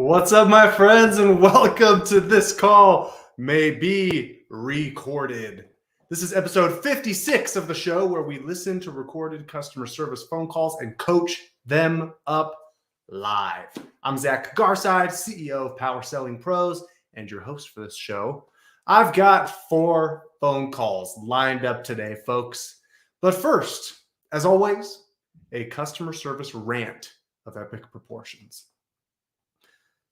What's up, my friends, and welcome to This Call May Be Recorded. This is episode 56 of the show where we listen to recorded customer service phone calls and coach them up live. I'm Zach Garside, CEO of Power Selling Pros, and your host for this show. I've got 4 phone calls lined up today, folks. But first, as always, a customer service rant of epic proportions.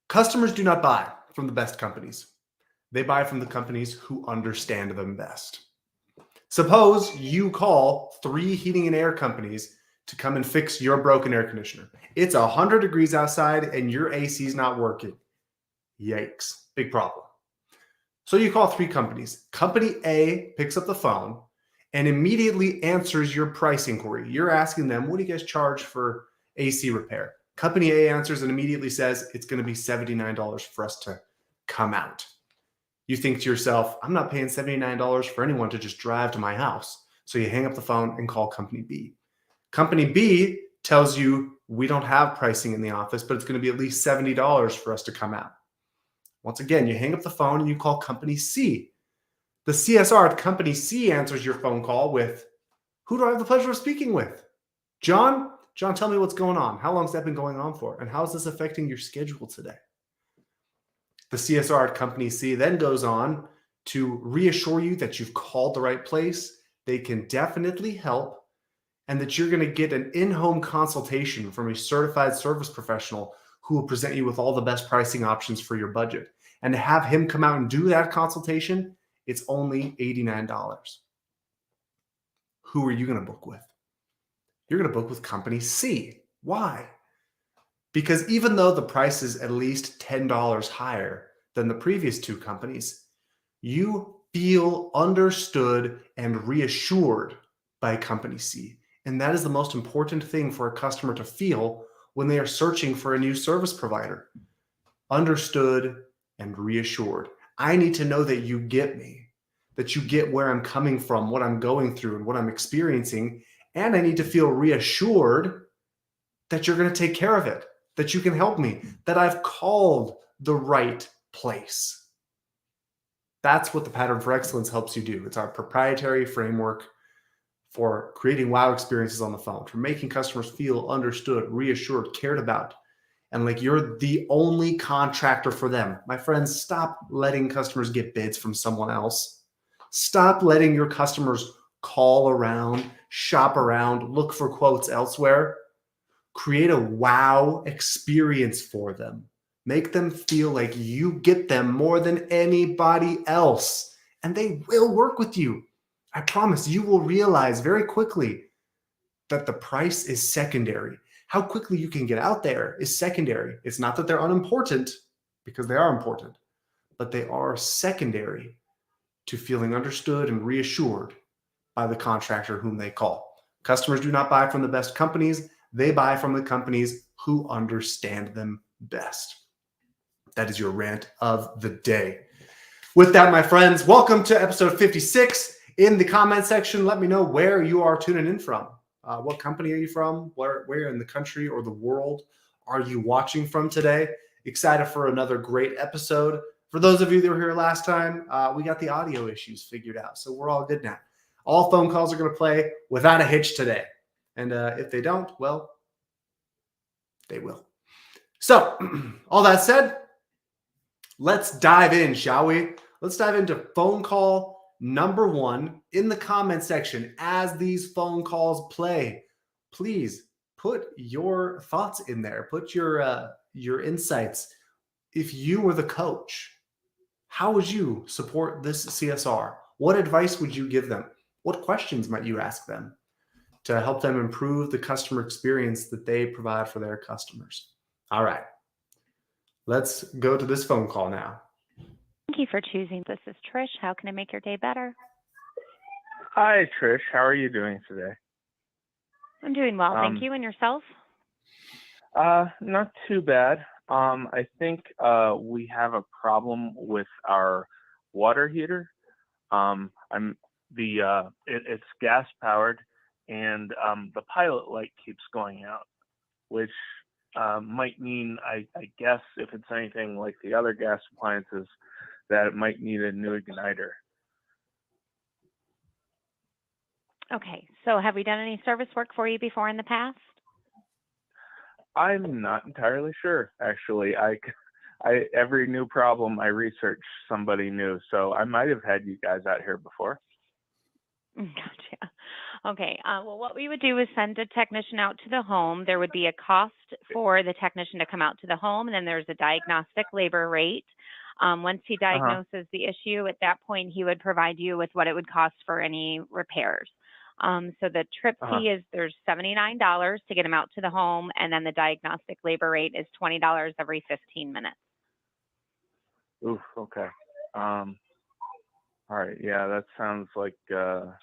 Customers do not buy from the best companies. They buy from the companies who understand them best. Suppose you call 3 heating and air companies to come and fix your broken air conditioner. It's 100 degrees outside and your AC is not working. Yikes, big problem. So you call 3 companies. Company A picks up the phone and immediately answers your price inquiry. You're asking them, what do you guys charge for AC repair? Company A answers and immediately says it's going to be $79 for us to come out. You think to yourself, I'm not paying $79 for anyone to just drive to my house. So you hang up the phone and call Company B. Company B tells you, we don't have pricing in the office, but it's going to be at least $70 for us to come out. Once again, you hang up the phone and you call Company C. The CSR at Company C answers your phone call with, who do I have the pleasure of speaking with? John? John, tell me what's going on. How long has that been going on for? And how is this affecting your schedule today? The CSR at Company C then goes on to reassure you that you've called the right place, they can definitely help, and that you're going to get an in-home consultation from a certified service professional who will present you with all the best pricing options for your budget. And to have him come out and do that consultation, it's only $89. Who are you going to book with? You're going to book with Company C. Why? Because even though the price is at least $10 higher than the previous 2 companies, you feel understood and reassured by Company C. And that is the most important thing for a customer to feel when they are searching for a new service provider. Understood and reassured. I need to know that you get me, that you get where I'm coming from, what I'm going through, and what I'm experiencing. And I need to feel reassured that you're going to take care of it, that you can help me, that I've called the right place. That's what the Pattern for Excellence helps you do. It's our proprietary framework for creating wow experiences on the phone, for making customers feel understood, reassured, cared about, and like you're the only contractor for them. My friends, stop letting customers get bids from someone else. Stop letting your customers call around, shop around, look for quotes elsewhere. Create a wow experience for them. Make them feel like you get them more than anybody else, and they will work with you. I promise you will realize very quickly that the price is secondary. How quickly you can get out there is secondary. It's not that they're unimportant, because they are important, but they are secondary to feeling understood and reassured by the contractor whom they call. Customers do not buy from the best companies. They buy from the companies who understand them best. That is your rant of the day. With that, my friends, welcome to episode 56. In the comment section, let me know where you are tuning in from. What company are you from? Where in the country or the world are you watching from today? Excited for another great episode. For those of you that were here last time, we got the audio issues figured out, so we're all good now. All phone calls are going to play without a hitch today. And if they don't, well, they will. So, all that said, let's dive in, shall we? Let's dive into phone call number 1 in the comment section. As these phone calls play, please put your thoughts in there. Put your insights. If you were the coach, how would you support this CSR? What advice would you give them? What questions might you ask them to help them improve the customer experience that they provide for their customers? All right, let's go to this phone call now. Thank you for choosing. This is Trish. How can I make your day better? Hi, Trish. How are you doing today? I'm doing well, thank you. And yourself? Not too bad. I think we have a problem with our water heater. It's gas powered, and the pilot light keeps going out, which might mean, I guess, if it's anything like the other gas appliances, that it might need a new igniter. Okay, so have we done any service work for you before in the past? I'm not entirely sure, actually. Every new problem I research somebody new, so I might have had you guys out here before. Gotcha. Okay. Well, what we would do is send a technician out to the home. There would be a cost for the technician to come out to the home, and then there's a diagnostic labor rate. Once he diagnoses the issue, at that point, he would provide you with what it would cost for any repairs. So the trip fee is there's $79 to get him out to the home, and then the diagnostic labor rate is $20 every 15 minutes. Oof. Okay. All right. Yeah, that sounds like. Let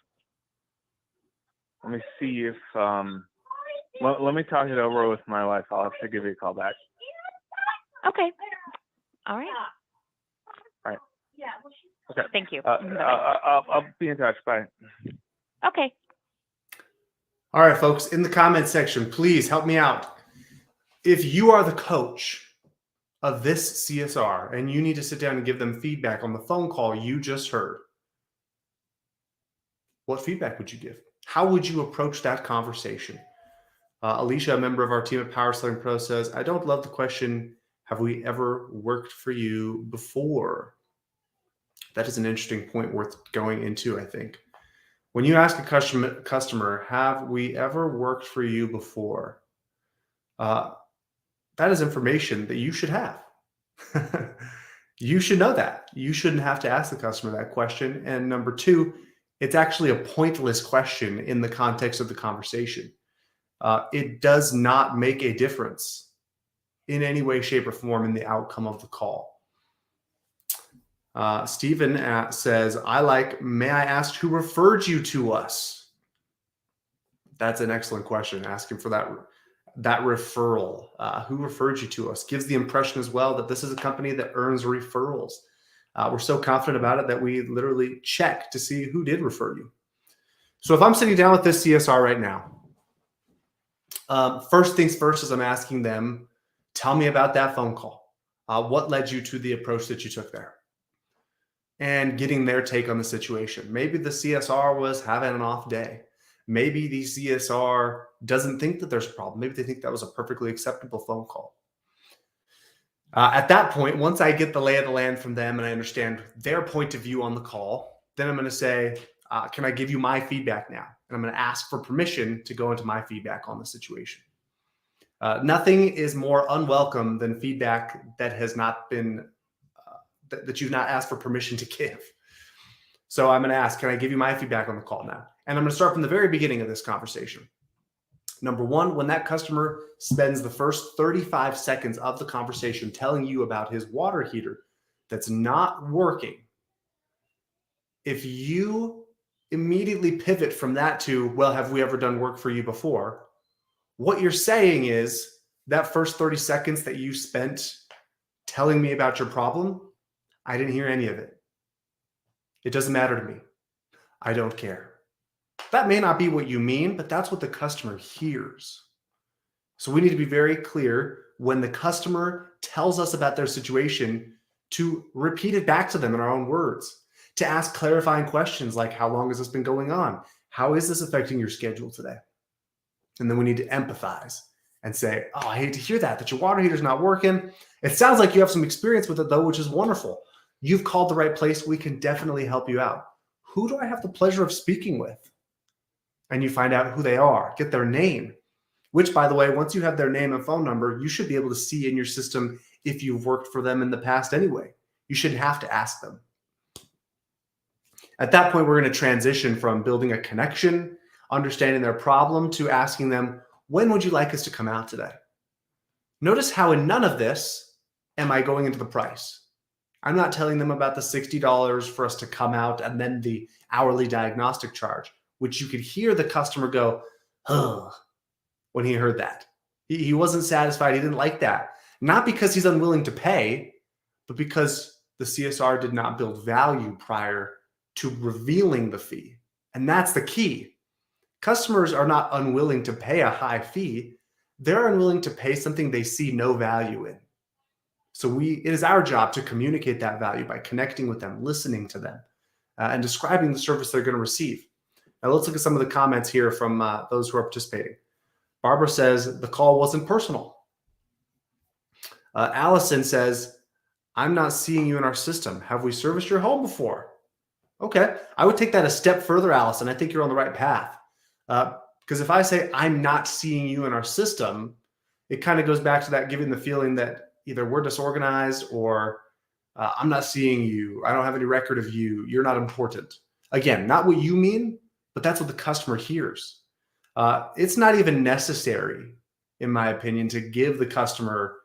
me see if. Let me talk it over with my wife. I'll have to give you a call back. Okay. All right. All right. Okay. Thank you. I'll be in touch. Bye. Okay. All right, folks, in the comment section, please help me out. If you are the coach of this CSR and you need to sit down and give them feedback on the phone call you just heard, what feedback would you give? How would you approach that conversation? Alicia, a member of our team at Power Selling Pro, says, I don't love the question, have we ever worked for you before? That is an interesting point worth going into, I think. When you ask a customer, have we ever worked for you before? That is information that you should have. You should know that. You shouldn't have to ask the customer that question. And number two, it's actually a pointless question in the context of the conversation. It does not make a difference in any way, shape, or form in the outcome of the call. Stephen says, may I ask who referred you to us? That's an excellent question. Asking for that referral. Who referred you to us? Gives the impression as well that this is a company that earns referrals. We're so confident about it that we literally check to see who did refer you. So if I'm sitting down with this CSR right now, first things first is I'm asking them, tell me about that phone call. What led you to the approach that you took there? And getting their take on the situation. Maybe the CSR was having an off day. Maybe the CSR doesn't think that there's a problem. Maybe they think that was a perfectly acceptable phone call. At that point, once I get the lay of the land from them and I understand their point of view on the call, then I'm going to say, can I give you my feedback now? And I'm going to ask for permission to go into my feedback on the situation. Nothing is more unwelcome than feedback that has not been that you've not asked for permission to give. So I'm going to ask, can I give you my feedback on the call now? And I'm going to start from the very beginning of this conversation. Number one, when that customer spends the first 35 seconds of the conversation telling you about his water heater that's not working, if you immediately pivot from that to, well, have we ever done work for you before? What you're saying is that first 30 seconds that you spent telling me about your problem, I didn't hear any of it. It doesn't matter to me. I don't care. That may not be what you mean, but that's what the customer hears. So we need to be very clear when the customer tells us about their situation to repeat it back to them in our own words, to ask clarifying questions like, how long has this been going on? How is this affecting your schedule today? And then we need to empathize and say, oh, I hate to hear that your water heater's not working. It sounds like you have some experience with it though, which is wonderful. You've called the right place. We can definitely help you out. Who do I have the pleasure of speaking with? And you find out who they are, get their name, which, by the way, once you have their name and phone number, you should be able to see in your system if you've worked for them in the past anyway. You shouldn't have to ask them. At that point, we're going to transition from building a connection, understanding their problem, to asking them, when would you like us to come out today? Notice how in none of this am I going into the price. I'm not telling them about the $60 for us to come out and then the hourly diagnostic charge, which you could hear the customer go, oh, when he heard that. He wasn't satisfied. He didn't like that. Not because he's unwilling to pay, but because the CSR did not build value prior to revealing the fee. And that's the key. Customers are not unwilling to pay a high fee. they're unwilling to pay something they see no value in. So it is our job to communicate that value by connecting with them, listening to them, and describing the service they're going to receive. Now let's look at some of the comments here from those who are participating. Barbara says the call wasn't personal. Allison says, I'm not seeing you in our system. Have we serviced your home before? Okay. I would take that a step further, Allison. I think you're on the right path. Because if I say I'm not seeing you in our system, it kind of goes back to that giving the feeling that either we're disorganized or I'm not seeing you. I don't have any record of you. You're not important. Again, not what you mean, but that's what the customer hears. It's not even necessary, in my opinion, to give the customer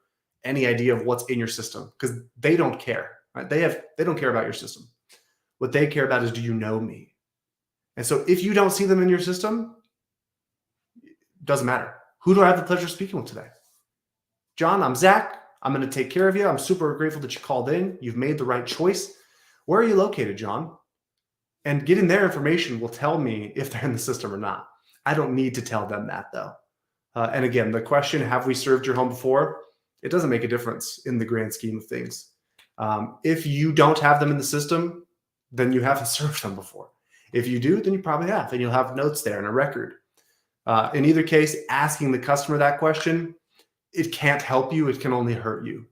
any idea of what's in your system because they don't care. Right? They don't care about your system. What they care about is, do you know me? And so if you don't see them in your system, it doesn't matter. Who do I have the pleasure of speaking with today? John, I'm Zach. I'm going to take care of you. I'm super grateful that you called in. You've made the right choice. Where are you located, John? And getting their information will tell me if they're in the system or not. I don't need to tell them that, though. And again, the question, have we served your home before? It doesn't make a difference in the grand scheme of things. If you don't have them in the system, then you haven't served them before. If you do, then you probably have, and you'll have notes there and a record. In either case, asking the customer that question, it can't help you. It can only hurt you.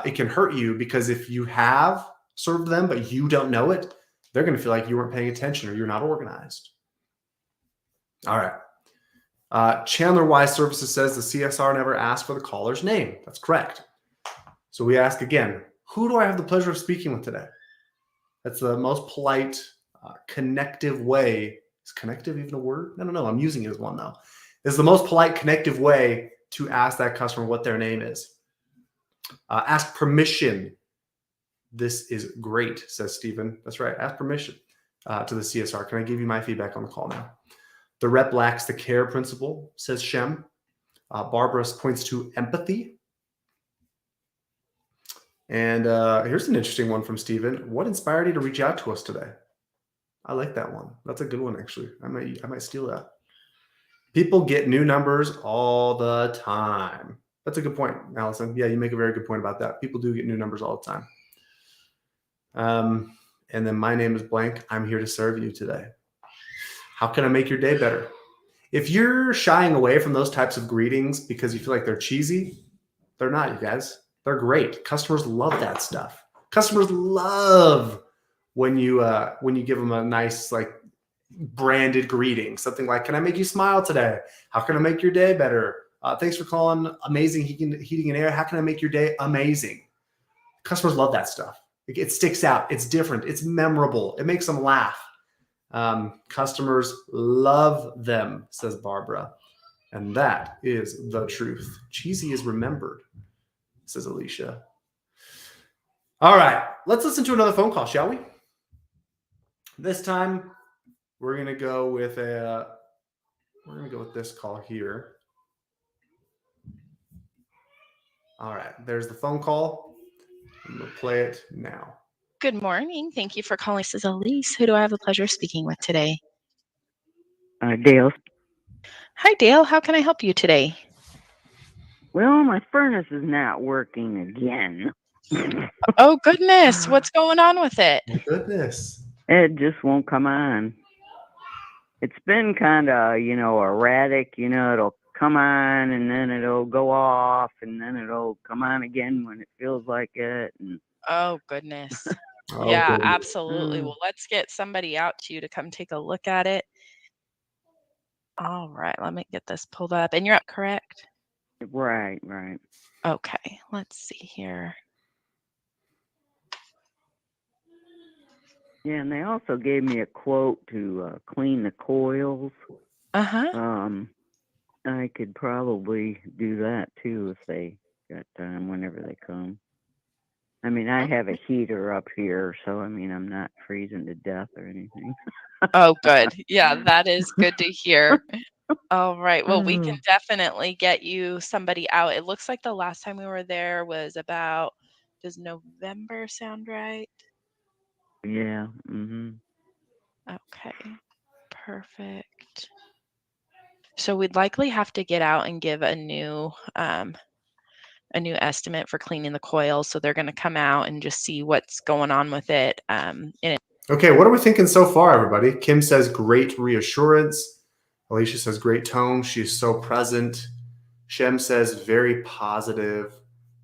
It can hurt you because if you have served them, but you don't know it, they're going to feel like you weren't paying attention or you're not organized. All right. Chandler Wise Services says the CSR never asked for the caller's name. That's correct. So we ask again, who do I have the pleasure of speaking with today? That's the most polite, connective way. Is connective even a word? No. I'm using it as one, though. It's the most polite, connective way to ask that customer what their name is. Ask permission. This is great, says Stephen. That's right. Ask permission to the CSR. Can I give you my feedback on the call now? The rep lacks the care principle, says Shem. Barbara points to empathy. And here's an interesting one from Stephen. What inspired you to reach out to us today? I like that one. That's a good one, actually. I might steal that. People get new numbers all the time. That's a good point, Allison. Yeah, you make a very good point about that. People do get new numbers all the time. And then my name is blank. I'm here to serve you today. How can I make your day better? If you're shying away from those types of greetings because you feel like they're cheesy, they're not, you guys. They're great. Customers love that stuff. Customers love when you give them a nice like branded greeting, something like, "Can I make you smile today? How can I make your day better? Thanks for calling Amazing Heating and Air. How can I make your day amazing?" Customers love that stuff. It sticks out. It's different. It's memorable. It makes them laugh. Customers love them, says Barbara. And that is the truth. Cheesy is remembered, says Alicia. All right, let's listen to another phone call, shall we? This time, we're going to go with this call here. All right, there's the phone call. I'm going to play it now. Good morning. Thank you for calling. This is Elise. Who do I have the pleasure of speaking with today? Dale. Hi, Dale. How can I help you today? Well, my furnace is not working again. Oh, goodness. What's going on with it? My goodness. It just won't come on. It's been kind of, erratic. It'll come on and then it'll go off and then it'll come on again when it feels like it. And Oh, goodness. Oh, Yeah, goodness. absolutely. Well, let's get somebody out to you to come take a look at it. All right. Let me get this pulled up. And you're up, correct? Right. Okay. Let's see here. Yeah, and they also gave me a quote to clean the coils. Uh-huh. I could probably do that too if they got time whenever they come. I mean, I have a heater up here, so I'm not freezing to death or anything. Oh, good. Yeah, that is good to hear. All right. Well, we can definitely get you somebody out. It looks like the last time we were there was about, does November sound right? Yeah. Mm-hmm. Okay. Perfect. So we'd likely have to get out and give a new estimate for cleaning the coils. So they're going to come out and just see what's going on with it. Okay, what are we thinking so far, everybody? Kim says great reassurance. Alicia says great tone. She's so present. Shem says very positive.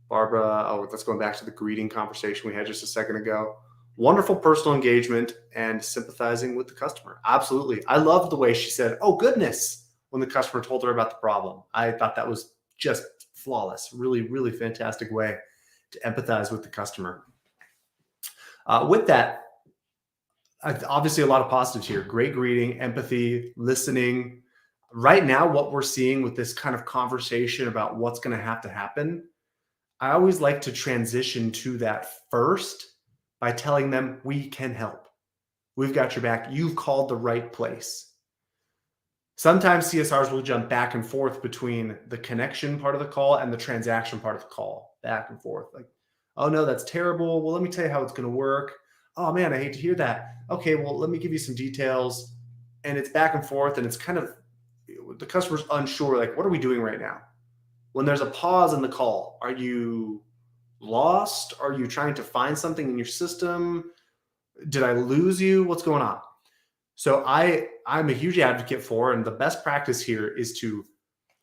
Barbara, that's going back to the greeting conversation we had just a second ago. Wonderful personal engagement and sympathizing with the customer. Absolutely. I love the way she said, oh, goodness, when the customer told her about the problem. I thought that was just flawless. Really, really fantastic way to empathize with the customer. With that, obviously a lot of positives here. Great greeting, empathy, listening. Right now, what we're seeing with this kind of conversation about what's going to have to happen, I always like to transition to that first by telling them we can help. We've got your back. You've called the right place. Sometimes CSRs will jump back and forth between the connection part of the call and the transaction part of the call, back and forth. Like, oh no, that's terrible. Well, let me tell you how it's going to work. Oh man, I hate to hear that. Okay, well, let me give you some details. And it's back and forth, and it's kind of, the customer's unsure, like, what are we doing right now? When there's a pause in the call, are you lost? Are you trying to find something in your system? Did I lose you? What's going on? So I'm a huge advocate for, and the best practice here is to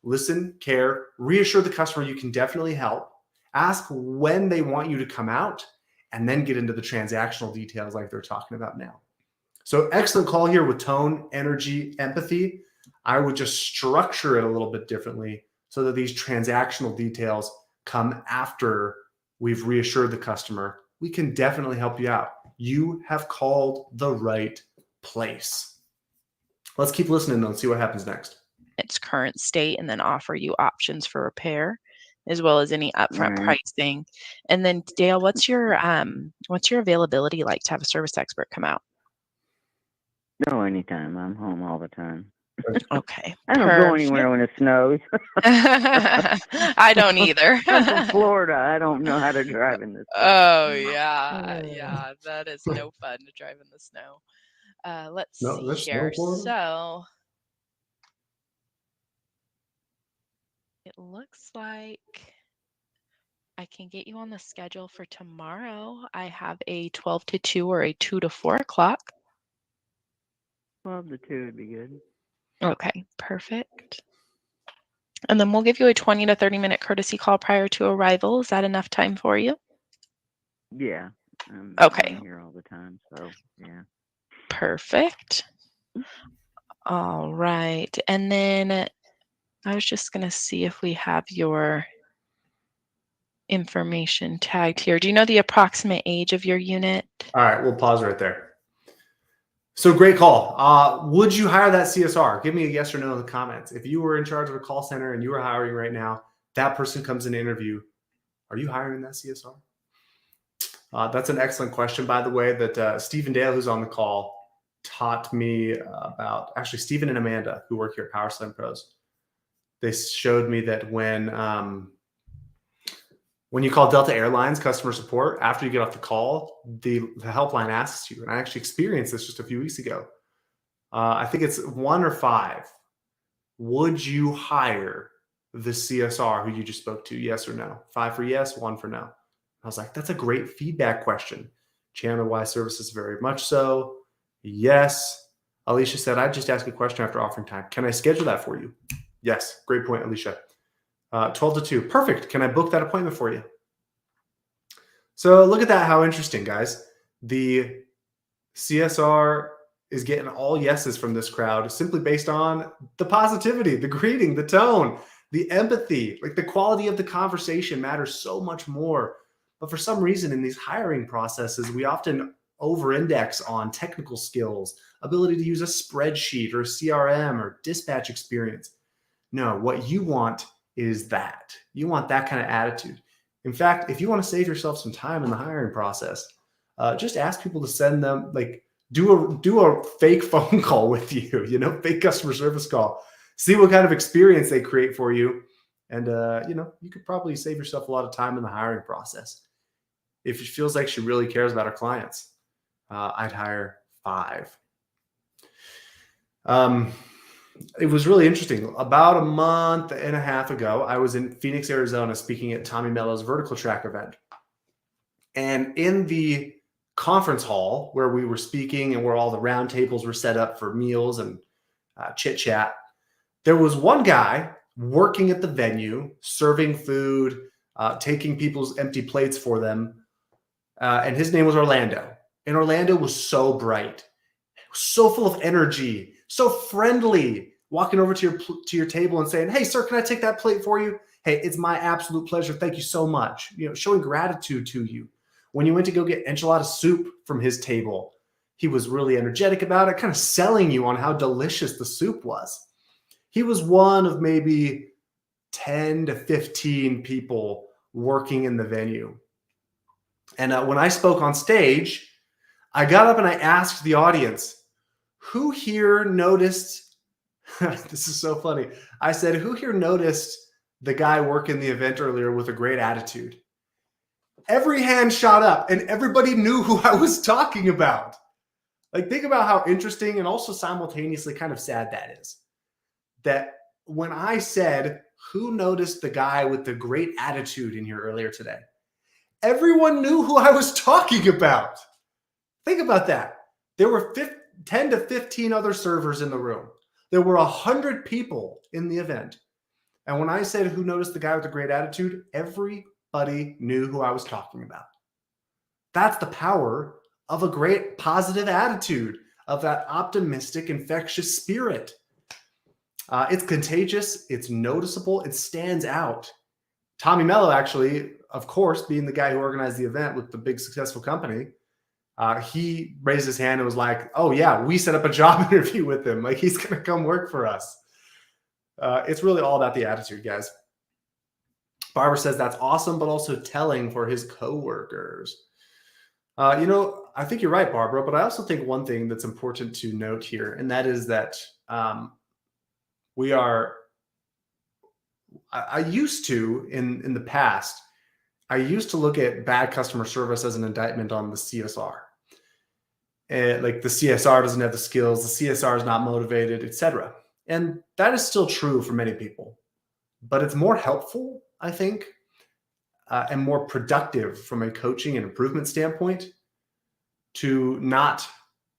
listen, care, reassure the customer you can definitely help, ask when they want you to come out, and then get into the transactional details like they're talking about now. So excellent call here with tone, energy, empathy. I would just structure it a little bit differently so that these transactional details come after we've reassured the customer. We can definitely help you out. You have called the right place. Let's keep listening and see what happens next. Its current state, and then offer you options for repair, as well as any upfront pricing. And then Dale, what's your availability like to have a service expert come out? No, anytime. I'm home all the time. Okay. I don't go anywhere when it snows. I don't either. I'm from Florida. I don't know how to drive in this. Oh yeah, that is no fun to drive in the snow. Let's see here. So it looks like I can get you on the schedule for tomorrow. I have a 12 to 2 or a 2 to 4 o'clock. 12 to 2 would be good. Okay, perfect. And then we'll give you a 20 to 30 minute courtesy call prior to arrival. Is that enough time for you? Yeah. Okay. I'm here all the time, so yeah. Perfect. All right. And then I was just going to see if we have your information tagged here. Do you know the approximate age of your unit? All right, we'll pause right there. So great call. Would you hire that CSR? Give me a yes or no in the comments. If you were in charge of a call center and you were hiring right now, that person comes in to interview. Are you hiring that CSR? That's an excellent question, by the way, that Stephen Dale, who's on the call, taught me about. Actually, Stephen and Amanda, who work here at PowerSlam Pros, they showed me that when you call Delta Airlines customer support, after you get off the call, the helpline asks you, and I actually experienced this just a few weeks ago. I think it's 1 or 5. Would you hire the CSR who you just spoke to? Yes or no? 5 for yes, 1 for no. I was like, that's a great feedback question. Chandler Y Services, very much so. Yes. Alicia said, I'd just ask a question after offering time. Can I schedule that for you? Yes. Great point, Alicia. 12 to 2. Perfect. Can I book that appointment for you? So look at that. How interesting, guys. The CSR is getting all yeses from this crowd simply based on the positivity, the greeting, the tone, the empathy. Like, the quality of the conversation matters so much more. But for some reason in these hiring processes, we often over-index on technical skills, ability to use a spreadsheet or CRM or dispatch experience. No, what you want is that. You want that kind of attitude. In fact, if you want to save yourself some time in the hiring process, just ask people to send them, like, do a fake phone call with you, fake customer service call. See what kind of experience they create for you. And, you could probably save yourself a lot of time in the hiring process. If it feels like she really cares about her clients, I'd hire 5. it was really interesting. About a month and a half ago, I was in Phoenix, Arizona, speaking at Tommy Mello's Vertical Track event. And in the conference hall where we were speaking and where all the round tables were set up for meals and chit chat, there was one guy working at the venue, serving food, taking people's empty plates for them. And his name was Orlando. And Orlando was so bright, so full of energy, so friendly, walking over to your table and saying, "Hey, sir, can I take that plate for you? Hey, it's my absolute pleasure. Thank you so much." You know, showing gratitude to you. When you went to go get enchilada soup from his table, he was really energetic about it, kind of selling you on how delicious the soup was. He was one of maybe 10 to 15 people working in the venue. And when I spoke on stage, I got up and I asked the audience, who here noticed, this is so funny. I said, who here noticed the guy working the event earlier with a great attitude? Every hand shot up and everybody knew who I was talking about. Like, think about how interesting and also simultaneously kind of sad that is. That when I said, who noticed the guy with the great attitude in here earlier today? Everyone knew who I was talking about. Think about that. There were 10 to 15 other servers in the room. There were 100 people in the event. And when I said, who noticed the guy with the great attitude? Everybody knew who I was talking about. That's the power of a great positive attitude, of that optimistic, infectious spirit. It's contagious. It's noticeable. It stands out. Tommy Mello, actually, of course, being the guy who organized the event with the big successful company, he raised his hand and was like, "Oh yeah, we set up a job interview with him. Like, he's going to come work for us." It's really all about the attitude, guys. Barbara says that's awesome, but also telling for his coworkers. I think you're right, Barbara, but I also think one thing that's important to note here, and that is that I used to, in the past, I used to look at bad customer service as an indictment on the CSR. And like, the CSR doesn't have the skills, the CSR is not motivated, etc. And that is still true for many people, but it's more helpful, I think, and more productive from a coaching and improvement standpoint to not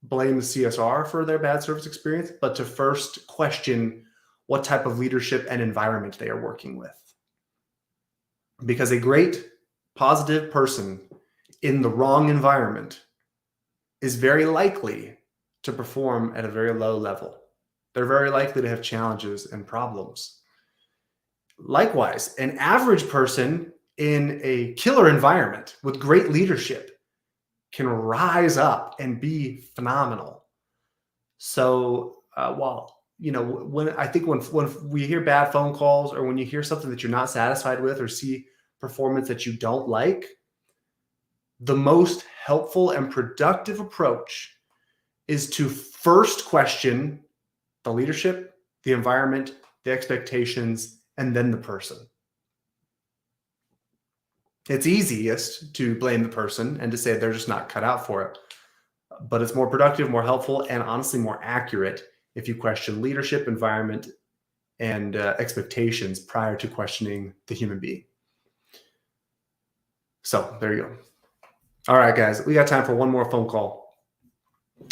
blame the CSR for their bad service experience, but to first question what type of leadership and environment they are working with. Because a great positive person in the wrong environment is very likely to perform at a very low level. They're very likely to have challenges and problems. Likewise, an average person in a killer environment with great leadership can rise up and be phenomenal. So when we hear bad phone calls, or when you hear something that you're not satisfied with, or see performance that you don't like, the most helpful and productive approach is to first question the leadership, the environment, the expectations, and then the person. It's easiest to blame the person and to say they're just not cut out for it. But it's more productive, more helpful, and honestly more accurate if you question leadership, environment, and expectations prior to questioning the human being. So there you go. All right, guys, we got time for one more phone call.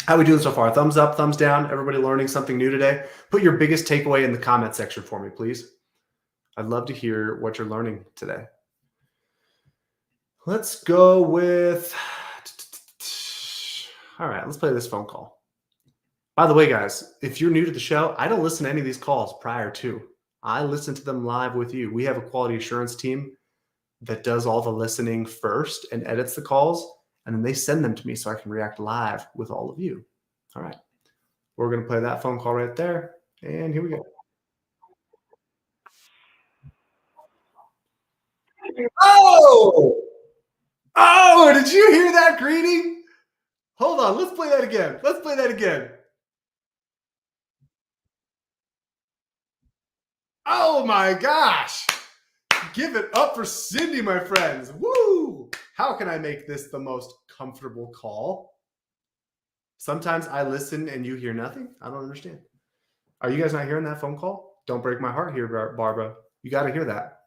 How are we doing so far? Thumbs up, thumbs down. Everybody learning something new today? Put your biggest takeaway in the comment section for me, please. I'd love to hear what you're learning today. Let's go with, all right, let's play this phone call. By the way, guys, if you're new to the show, I don't listen to any of these calls prior to. I listen to them live with you. We have a quality assurance team that does all the listening first and edits the calls, and then they send them to me so I can react live with all of you. All right. We're going to play that phone call right there, and here we go. Oh, did you hear that greeting? Hold on, let's play that again. Oh my gosh. Give it up for Cindy, my friends. Woo! How can I make this the most comfortable call? Sometimes I listen and you hear nothing. I don't understand. Are you guys not hearing that phone call? Don't break my heart here, Barbara. You got to hear that.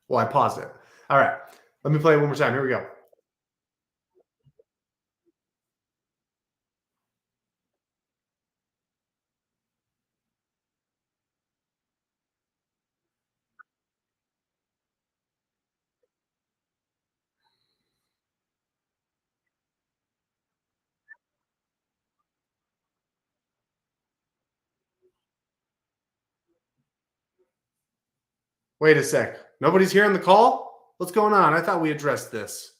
Well, I paused it. All right. Let me play it one more time. Here we go. Wait a sec. Nobody's hearing the call? What's going on? I thought we addressed this.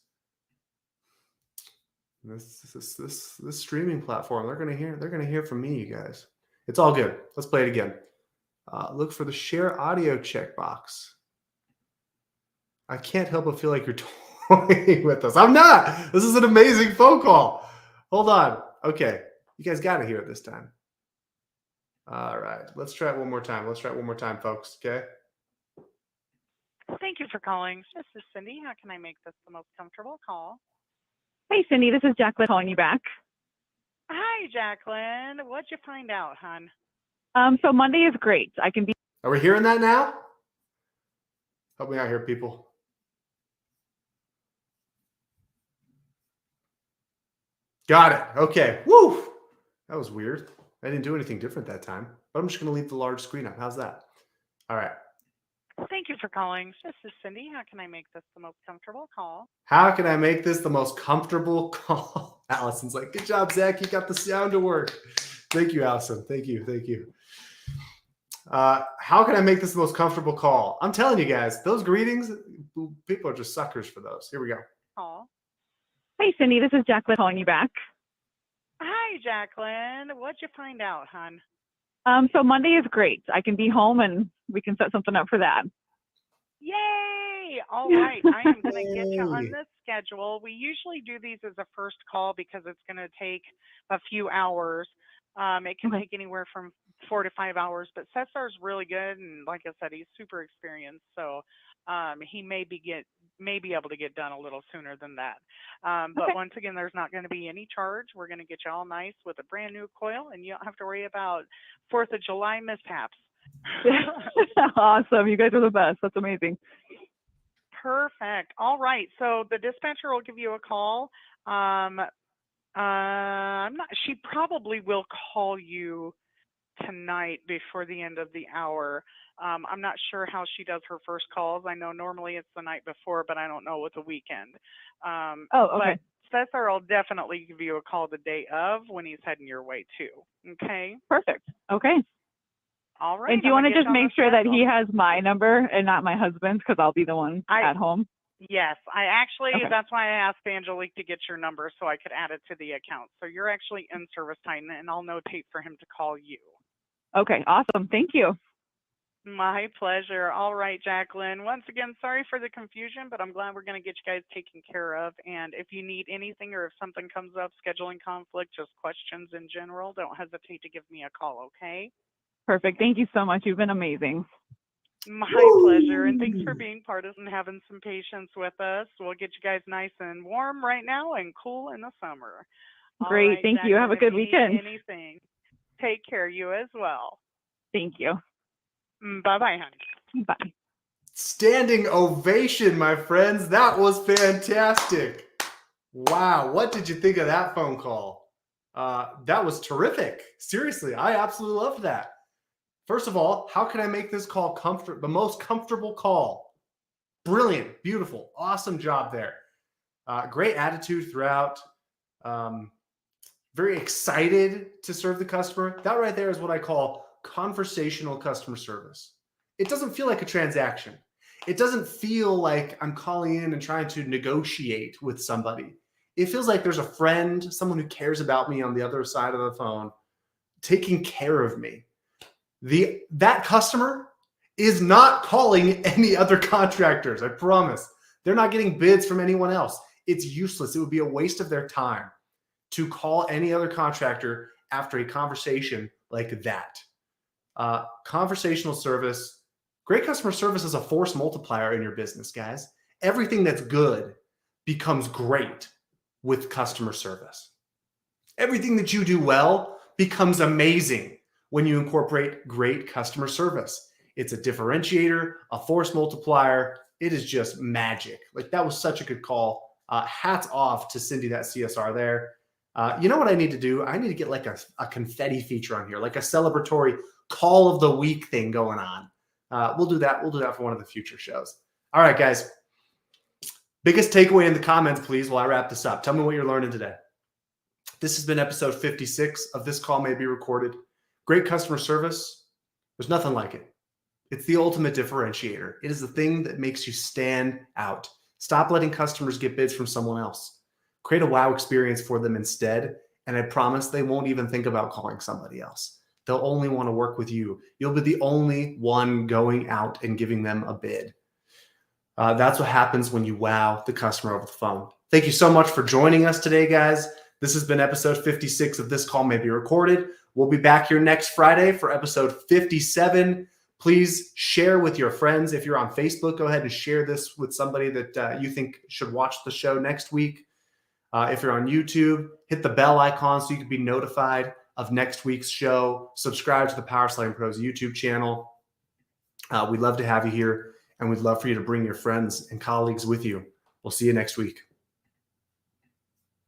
This streaming platform, they're gonna hear from me, you guys. It's all good. Let's play it again. Look for the share audio checkbox. I can't help but feel like you're toying with us. I'm not. This is an amazing phone call. Hold on. Okay. You guys got to hear it this time. All right. Let's try it one more time. Let's try it one more time, folks. Okay. Thank you for calling. This is Cindy. How can I make this the most comfortable call? Hey, Cindy, this is Jacqueline calling you back. Hi, Jacqueline. What'd you find out, hon? So Monday is great. I can be. Are we hearing that now? Help me out here, people. Got it. Okay. Woo! That was weird. I didn't do anything different that time. But I'm just going to leave the large screen up. How's that? All right. Thank you for calling. This is Cindy. How can I make this the most comfortable call? How can I make this the most comfortable call? Allison's like, good job, Zach. You got the sound to work. Thank you, Allison. Thank you. Thank you. How can I make this the most comfortable call? I'm telling you guys, those greetings, people are just suckers for those. Here we go. Call. Hey, Cindy, this is Jacqueline calling you back. Hi, Jacqueline. What'd you find out, hon? So Monday is great. I can be home and we can set something up for that. Yay! All right. I am going to get you on this schedule. We usually do these as a first call because it's going to take a few hours. It can take anywhere from 4 to 5 hours, but Cesar's really good. And like I said, he's super experienced. So he may be able to get done a little sooner than that. But once again, there's not going to be any charge. We're going to get you all nice with a brand new coil, and you don't have to worry about 4th of July mishaps. Awesome. You guys are the best. That's amazing. Perfect. All right. So the dispatcher will give you a call. She probably will call you tonight before the end of the hour. I'm not sure how she does her first calls. I know normally it's the night before, but I don't know with the weekend. Okay. But Cesar will definitely give you a call the day of when he's heading your way too. Okay. Perfect. Okay. All right. And do you want to just make sure that he has my number and not my husband's, because I'll be the one at home? Yes, I actually, that's why I asked Angelique to get your number so I could add it to the account. So you're actually in service time, and I'll notate for him to call you. Okay, awesome. Thank you. My pleasure. All right, Jacqueline. Once again, sorry for the confusion, but I'm glad we're going to get you guys taken care of. And if you need anything or if something comes up, scheduling conflict, just questions in general, don't hesitate to give me a call, okay? Perfect. Thank you so much. You've been amazing. My pleasure. And thanks for being part of and having some patience with us. We'll get you guys nice and warm right now and cool in the summer. Great. Right, thank you. Have a good weekend. Anything. Take care. You as well. Thank you. Bye-bye, honey. Bye. Standing ovation, my friends. That was fantastic. Wow. What did you think of that phone call? That was terrific. Seriously, I absolutely loved that. First of all, how can I make this call the most comfortable call? Brilliant, beautiful, awesome job there. Great attitude throughout. Very excited to serve the customer. That right there is what I call conversational customer service. It doesn't feel like a transaction. It doesn't feel like I'm calling in and trying to negotiate with somebody. It feels like there's a friend, someone who cares about me on the other side of the phone, taking care of me. That customer is not calling any other contractors. I promise. They're not getting bids from anyone else. It's useless. It would be a waste of their time to call any other contractor after a conversation like that. Conversational service, great customer service is a force multiplier in your business, guys. Everything that's good becomes great with customer service. Everything that you do well becomes amazing when you incorporate great customer service. It's a differentiator, a force multiplier. It is just magic. Like, that was such a good call. Hats off to Cindy, that CSR there. You know what I need to do? I need to get like a confetti feature on here, like a celebratory call of the week thing going on. We'll do that. We'll do that for one of the future shows. All right, guys. Biggest takeaway in the comments, please, while I wrap this up. Tell me what you're learning today. This has been episode 56 of This Call May Be Recorded. Great customer service. There's nothing like it. It's the ultimate differentiator. It is the thing that makes you stand out. Stop letting customers get bids from someone else. Create a wow experience for them instead, and I promise they won't even think about calling somebody else. They'll only want to work with you. You'll be the only one going out and giving them a bid. That's what happens when you wow the customer over the phone. Thank you so much for joining us today, guys. This has been episode 56 of This Call May Be Recorded. We'll be back here next Friday for episode 57. Please share with your friends. If you're on Facebook, go ahead and share this with somebody that you think should watch the show next week. If you're on YouTube, hit the bell icon so you can be notified of next week's show. Subscribe to the Power Selling Pros YouTube channel. We'd love to have you here, and we'd love for you to bring your friends and colleagues with you. We'll see you next week.